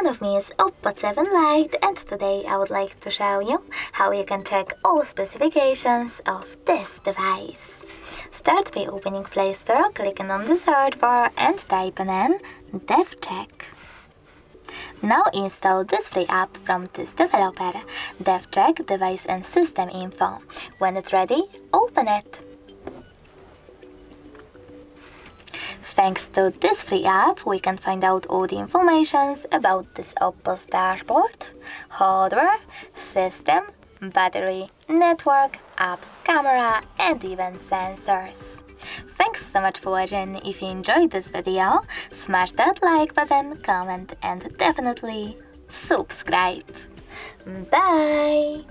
front of me is Oppo 7 Lite, and today I would like to show you how you can check all specifications of this device. Start by opening Play Store, clicking on the search bar and typing in devcheck. Now install this free app from this developer, devcheck Device and System Info. When it's ready, open it. Thanks to this free app, we can find out all the information about this Oppo's dashboard, hardware, system, battery, network, apps, camera, and even sensors. Thanks so much for watching. If you enjoyed this video, smash that like button, comment, and definitely subscribe. Bye!